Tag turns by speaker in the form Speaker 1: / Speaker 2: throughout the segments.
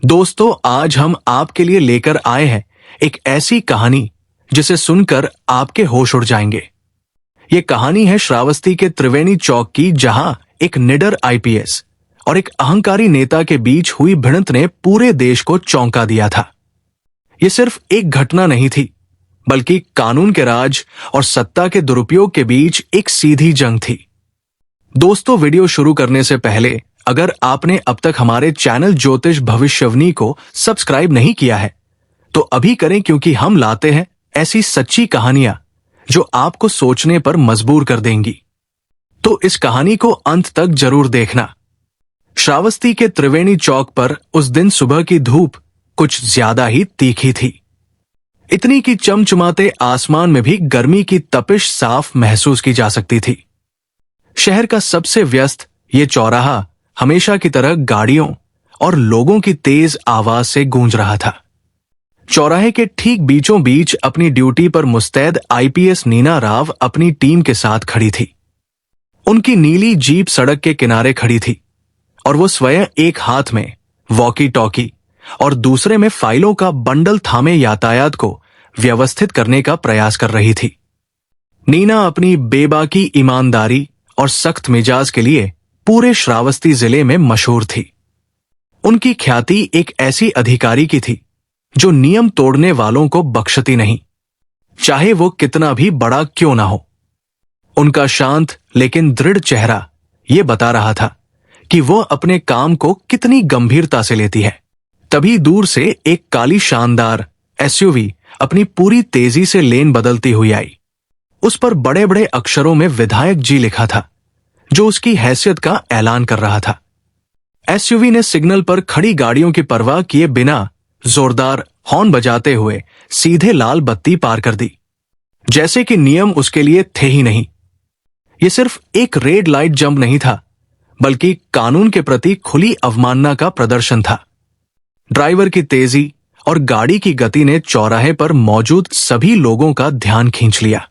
Speaker 1: दोस्तों, आज हम आपके लिए लेकर आए हैं एक ऐसी कहानी जिसे सुनकर आपके होश उड़ जाएंगे। ये कहानी है श्रावस्ती के त्रिवेणी चौक की, जहां एक निडर आईपीएस और एक अहंकारी नेता के बीच हुई भिड़ंत ने पूरे देश को चौंका दिया था। ये सिर्फ एक घटना नहीं थी, बल्कि कानून के राज और सत्ता के दुरुपयोग के बीच एक सीधी जंग थी। दोस्तों, वीडियो शुरू करने से पहले अगर आपने अब तक हमारे चैनल ज्योतिष भविष्यवाणी को सब्सक्राइब नहीं किया है तो अभी करें, क्योंकि हम लाते हैं ऐसी सच्ची कहानियां जो आपको सोचने पर मजबूर कर देंगी। तो इस कहानी को अंत तक जरूर देखना। श्रावस्ती के त्रिवेणी चौक पर उस दिन सुबह की धूप कुछ ज्यादा ही तीखी थी। इतनी कि चमचमाते आसमान में भी गर्मी की तपिश साफ महसूस की जा सकती थी। शहर का सबसे व्यस्त ये चौराहा हमेशा की तरह गाड़ियों और लोगों की तेज आवाज से गूंज रहा था। चौराहे के ठीक बीचों बीच अपनी ड्यूटी पर मुस्तैद आईपीएस नीना राव अपनी टीम के साथ खड़ी थी। उनकी नीली जीप सड़क के किनारे खड़ी थी और वो स्वयं एक हाथ में वॉकी टॉकी और दूसरे में फाइलों का बंडल थामे यातायात को व्यवस्थित करने का प्रयास कर रही थी। नीना अपनी बेबाकी ईमानदारी और सख्त मिजाज के लिए पूरे श्रावस्ती जिले में मशहूर थी। उनकी ख्याति एक ऐसी अधिकारी की थी जो नियम तोड़ने वालों को बख्शती नहीं, चाहे वो कितना भी बड़ा क्यों ना हो। उनका शांत लेकिन दृढ़ चेहरा ये बता रहा था कि वो अपने काम को कितनी गंभीरता से लेती है। तभी दूर से एक काली शानदार एसयूवी अपनी पूरी तेजी से लेन बदलती हुई आई। उस पर बड़े बड़े अक्षरों में विधायक जी लिखा था, जो उसकी हैसियत का ऐलान कर रहा था। एसयूवी ने सिग्नल पर खड़ी गाड़ियों की परवाह किए बिना जोरदार हॉर्न बजाते हुए सीधे लाल बत्ती पार कर दी, जैसे कि नियम उसके लिए थे ही नहीं। यह सिर्फ एक रेड लाइट जंप नहीं था, बल्कि कानून के प्रति खुली अवमानना का प्रदर्शन था। ड्राइवर की तेजी और गाड़ी की गति ने चौराहे पर मौजूद सभी लोगों का ध्यान खींच लिया।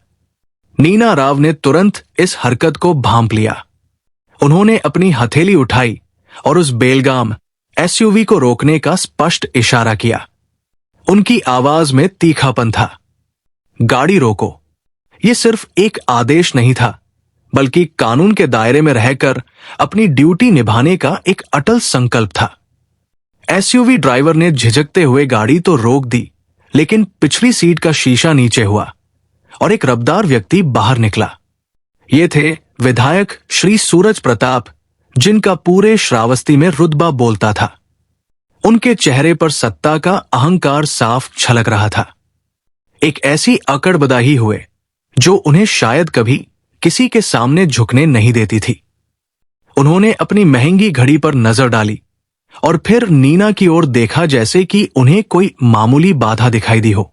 Speaker 1: नीना राव ने तुरंत इस हरकत को भांप लिया। उन्होंने अपनी हथेली उठाई और उस बेलगाम एसयूवी को रोकने का स्पष्ट इशारा किया। उनकी आवाज में तीखापन था। गाड़ी रोको। यह सिर्फ एक आदेश नहीं था, बल्कि कानून के दायरे में रहकर अपनी ड्यूटी निभाने का एक अटल संकल्प था। एसयूवी ड्राइवर ने झिझकते हुए गाड़ी तो रोक दी, लेकिन पिछली सीट का शीशा नीचे हुआ और एक रफ्तार व्यक्ति बाहर निकला। ये थे विधायक श्री सूरज प्रताप, जिनका पूरे श्रावस्ती में रुतबा बोलता था। उनके चेहरे पर सत्ता का अहंकार साफ छलक रहा था। एक ऐसी अकड़ बदाही हुए जो उन्हें शायद कभी किसी के सामने झुकने नहीं देती थी। उन्होंने अपनी महंगी घड़ी पर नजर डाली और फिर नीना की ओर देखा, जैसे कि उन्हें कोई मामूली बाधा दिखाई दी हो।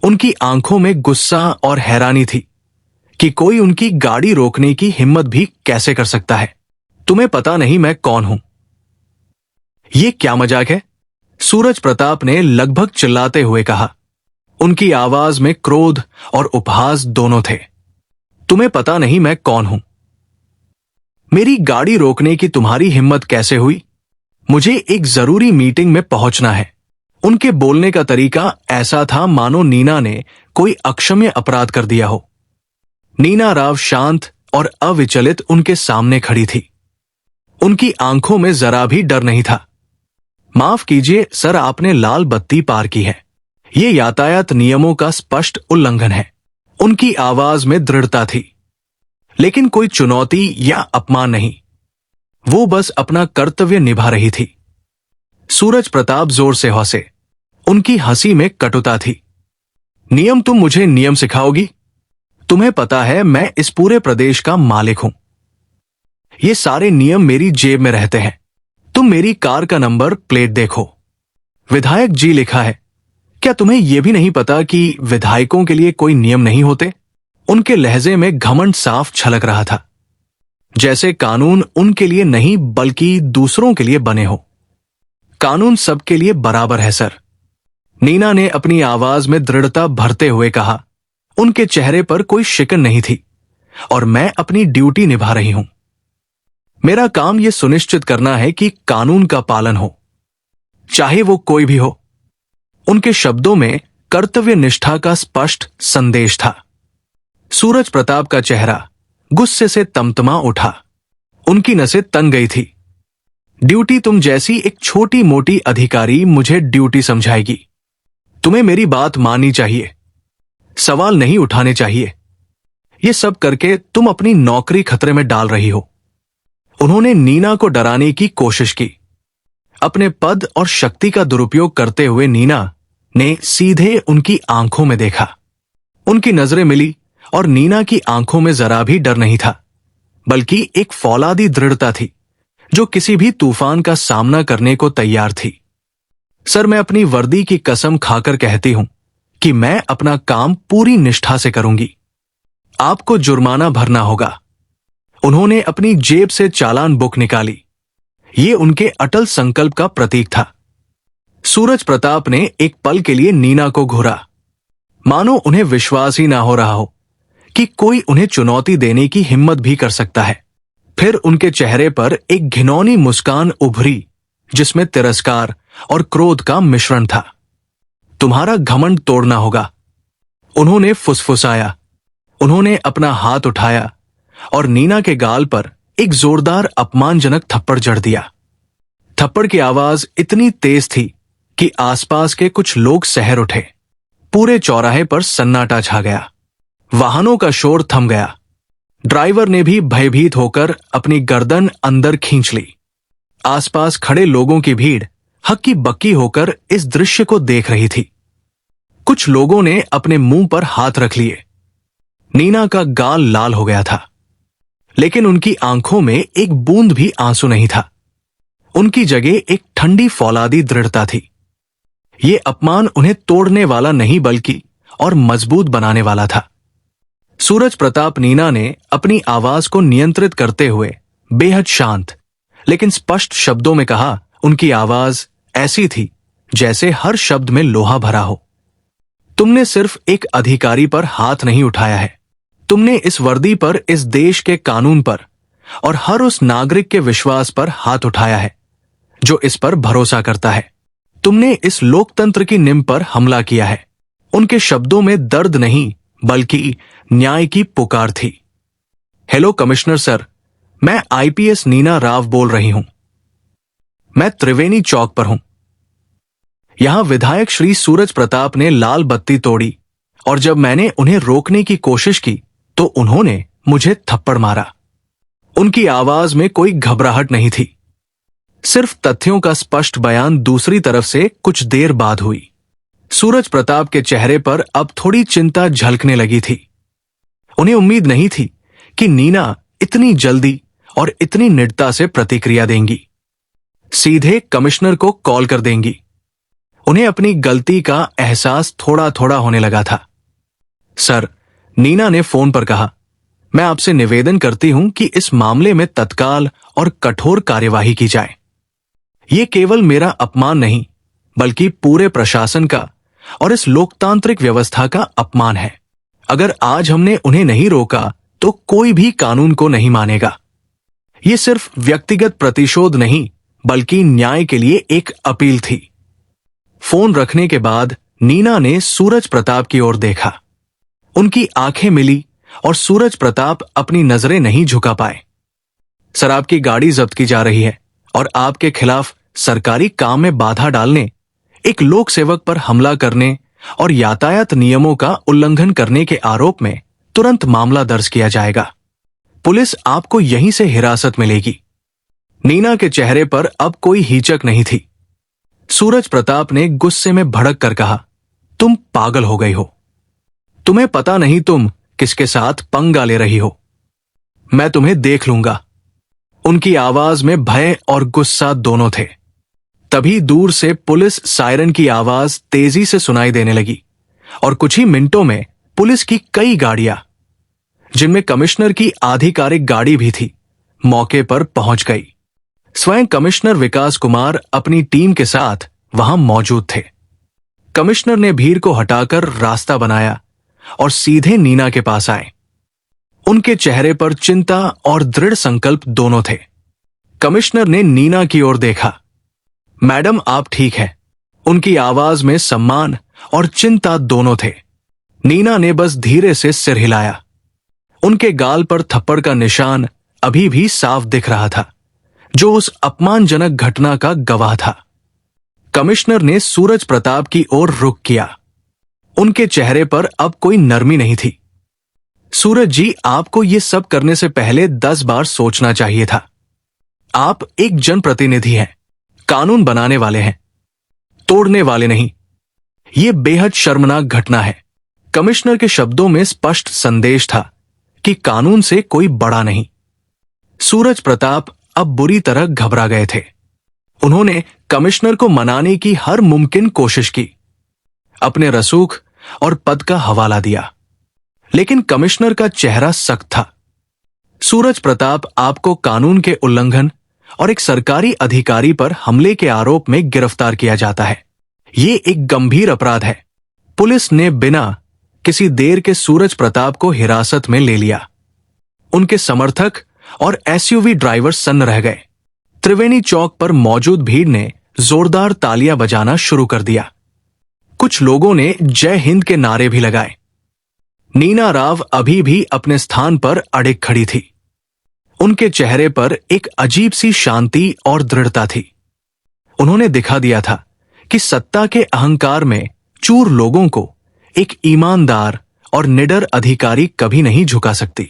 Speaker 1: उनकी आंखों में गुस्सा और हैरानी थी कि कोई उनकी गाड़ी रोकने की हिम्मत भी कैसे कर सकता है। तुम्हें पता नहीं मैं कौन हूं? ये क्या मजाक है? सूरज प्रताप ने लगभग चिल्लाते हुए कहा। उनकी आवाज में क्रोध और उपहास दोनों थे। तुम्हें पता नहीं मैं कौन हूं? मेरी गाड़ी रोकने की तुम्हारी हिम्मत कैसे हुई? मुझे एक जरूरी मीटिंग में पहुंचना है। उनके बोलने का तरीका ऐसा था मानो नीना ने कोई अक्षम्य अपराध कर दिया हो। नीना राव शांत और अविचलित उनके सामने खड़ी थी। उनकी आंखों में जरा भी डर नहीं था। माफ कीजिए सर, आपने लाल बत्ती पार की है। ये यातायात नियमों का स्पष्ट उल्लंघन है। उनकी आवाज में दृढ़ता थी, लेकिन कोई चुनौती या अपमान नहीं। वो बस अपना कर्तव्य निभा रही थी। सूरज प्रताप जोर से हंसे। उनकी हंसी में कटुता थी। नियम? तुम मुझे नियम सिखाओगी? तुम्हें पता है मैं इस पूरे प्रदेश का मालिक हूं। ये सारे नियम मेरी जेब में रहते हैं। तुम मेरी कार का नंबर प्लेट देखो, विधायक जी लिखा है। क्या तुम्हें यह भी नहीं पता कि विधायकों के लिए कोई नियम नहीं होते? उनके लहजे में घमंड साफ छलक रहा था, जैसे कानून उनके लिए नहीं बल्कि दूसरों के लिए बने हो। कानून सबके लिए बराबर है सर, नीना ने अपनी आवाज में दृढ़ता भरते हुए कहा। उनके चेहरे पर कोई शिकन नहीं थी और मैं अपनी ड्यूटी निभा रही हूं। मेरा काम यह सुनिश्चित करना है कि कानून का पालन हो। चाहे वो कोई भी हो। उनके शब्दों में कर्तव्य निष्ठा का स्पष्ट संदेश था। सूरज प्रताप का चेहरा गुस्से से तमतमा उठा। उनकी नसें तन गई थी। ड्यूटी तुम जैसी एक छोटी मोटी अधिकारी मुझे ड्यूटी समझाएगी? तुम्हें मेरी बात माननी चाहिए, सवाल नहीं उठाने चाहिए। ये सब करके तुम अपनी नौकरी खतरे में डाल रही हो। उन्होंने नीना को डराने की कोशिश की। अपने पद और शक्ति का दुरुपयोग करते हुए नीना ने सीधे उनकी आंखों में देखा। उनकी नजरें मिली और नीना की आंखों में जरा भी डर नहीं था, बल्कि एक फौलादी दृढ़ता थी जो किसी भी तूफान का सामना करने को तैयार थी। सर, मैं अपनी वर्दी की कसम खाकर कहती हूं कि मैं अपना काम पूरी निष्ठा से करूंगी। आपको जुर्माना भरना होगा। उन्होंने अपनी जेब से चालान बुक निकाली। ये उनके अटल संकल्प का प्रतीक था। सूरज प्रताप ने एक पल के लिए नीना को घूरा, मानो उन्हें विश्वास ही ना हो रहा हो कि कोई उन्हें चुनौती देने की हिम्मत भी कर सकता है। फिर उनके चेहरे पर एक घिनौनी मुस्कान उभरी जिसमें तिरस्कार और क्रोध का मिश्रण था। तुम्हारा घमंड तोड़ना होगा, उन्होंने फुसफुसाया। उन्होंने अपना हाथ उठाया और नीना के गाल पर एक जोरदार अपमानजनक थप्पड़ जड़ दिया। थप्पड़ की आवाज इतनी तेज थी कि आसपास के कुछ लोग सहर उठे। पूरे चौराहे पर सन्नाटा छा गया। वाहनों का शोर थम गया। ड्राइवर ने भी भयभीत होकर अपनी गर्दन अंदर खींच ली। आसपास खड़े लोगों की भीड़ हक्की बक्की होकर इस दृश्य को देख रही थी। कुछ लोगों ने अपने मुंह पर हाथ रख लिए। नीना का गाल लाल हो गया था, लेकिन उनकी आंखों में एक बूंद भी आंसू नहीं था। उनकी जगह एक ठंडी फौलादी दृढ़ता थी। ये अपमान उन्हें तोड़ने वाला नहीं बल्कि और मजबूत बनाने वाला था। सूरज प्रताप नीना ने अपनी आवाज को नियंत्रित करते हुए बेहद शांत लेकिन स्पष्ट शब्दों में कहा। उनकी आवाज ऐसी थी जैसे हर शब्द में लोहा भरा हो। तुमने सिर्फ एक अधिकारी पर हाथ नहीं उठाया है, तुमने इस वर्दी पर, इस देश के कानून पर और हर उस नागरिक के विश्वास पर हाथ उठाया है जो इस पर भरोसा करता है। तुमने इस लोकतंत्र की नींव पर हमला किया है। उनके शब्दों में दर्द नहीं बल्कि न्याय की पुकार थी। हेलो कमिश्नर सर, मैं आईपीएस नीना राव बोल रही हूं। मैं त्रिवेणी चौक पर हूं। यहां विधायक श्री सूरज प्रताप ने लाल बत्ती तोड़ी और जब मैंने उन्हें रोकने की कोशिश की तो उन्होंने मुझे थप्पड़ मारा। उनकी आवाज में कोई घबराहट नहीं थी, सिर्फ तथ्यों का स्पष्ट बयान। दूसरी तरफ से कुछ देर बाद हुई। सूरज प्रताप के चेहरे पर अब थोड़ी चिंता झलकने लगी थी। उन्हें उम्मीद नहीं थी कि नीना इतनी जल्दी और इतनी निडरता से प्रतिक्रिया देंगी, सीधे कमिश्नर को कॉल कर देंगी। उन्हें अपनी गलती का एहसास थोड़ा थोड़ा होने लगा था। सर, नीना ने फोन पर कहा, मैं आपसे निवेदन करती हूं कि इस मामले में तत्काल और कठोर कार्यवाही की जाए। यह केवल मेरा अपमान नहीं बल्कि पूरे प्रशासन का और इस लोकतांत्रिक व्यवस्था का अपमान है। अगर आज हमने उन्हें नहीं रोका तो कोई भी कानून को नहीं मानेगा। यह सिर्फ व्यक्तिगत प्रतिशोध नहीं बल्कि न्याय के लिए एक अपील थी। फोन रखने के बाद नीना ने सूरज प्रताप की ओर देखा। उनकी आंखें मिली और सूरज प्रताप अपनी नजरें नहीं झुका पाए। सर, आपकी गाड़ी जब्त की जा रही है और आपके खिलाफ सरकारी काम में बाधा डालने, एक लोक सेवक पर हमला करने और यातायात नियमों का उल्लंघन करने के आरोप में तुरंत मामला दर्ज किया जाएगा। पुलिस आपको यहीं से हिरासत में लेगी। नीना के चेहरे पर अब कोई हिचक नहीं थी। सूरज प्रताप ने गुस्से में भड़क कर कहा, तुम पागल हो गई हो। तुम्हें पता नहीं तुम किसके साथ पंगा ले रही हो। मैं तुम्हें देख लूंगा। उनकी आवाज में भय और गुस्सा दोनों थे। तभी दूर से पुलिस सायरन की आवाज तेजी से सुनाई देने लगी और कुछ ही मिनटों में पुलिस की कई गाड़ियां, जिनमें कमिश्नर की आधिकारिक गाड़ी भी थी, मौके पर पहुंच गई। स्वयं कमिश्नर विकास कुमार अपनी टीम के साथ वहां मौजूद थे। कमिश्नर ने भीड़ को हटाकर रास्ता बनाया और सीधे नीना के पास आए। उनके चेहरे पर चिंता और दृढ़ संकल्प दोनों थे। कमिश्नर ने नीना की ओर देखा। मैडम, आप ठीक हैं? उनकी आवाज में सम्मान और चिंता दोनों थे। नीना ने बस धीरे से सिर हिलाया। उनके गाल पर थप्पड़ का निशान अभी भी साफ दिख रहा था, जो उस अपमानजनक घटना का गवाह था। कमिश्नर ने सूरज प्रताप की ओर रुख किया। उनके चेहरे पर अब कोई नरमी नहीं थी। सूरज जी, आपको ये सब करने से पहले 10 बार सोचना चाहिए था। आप एक जनप्रतिनिधि हैं, कानून बनाने वाले हैं, तोड़ने वाले नहीं। यह बेहद शर्मनाक घटना है। कमिश्नर के शब्दों में स्पष्ट संदेश था कि कानून से कोई बड़ा नहीं। सूरज प्रताप अब बुरी तरह घबरा गए थे। उन्होंने कमिश्नर को मनाने की हर मुमकिन कोशिश की, अपने रसूख और पद का हवाला दिया, लेकिन कमिश्नर का चेहरा सख्त था। सूरज प्रताप, आपको कानून के उल्लंघन और एक सरकारी अधिकारी पर हमले के आरोप में गिरफ्तार किया जाता है। ये एक गंभीर अपराध है। पुलिस ने बिना किसी देर के सूरज प्रताप को हिरासत में ले लिया। उनके समर्थक और एसयूवी ड्राइवर सन्न रह गए। त्रिवेणी चौक पर मौजूद भीड़ ने जोरदार तालियां बजाना शुरू कर दिया। कुछ लोगों ने जय हिंद के नारे भी लगाए। नीना राव अभी भी अपने स्थान पर अड़िग खड़ी थी। उनके चेहरे पर एक अजीब सी शांति और दृढ़ता थी। उन्होंने दिखा दिया था कि सत्ता के अहंकार में चूर लोगों को एक ईमानदार और निडर अधिकारी कभी नहीं झुका सकती।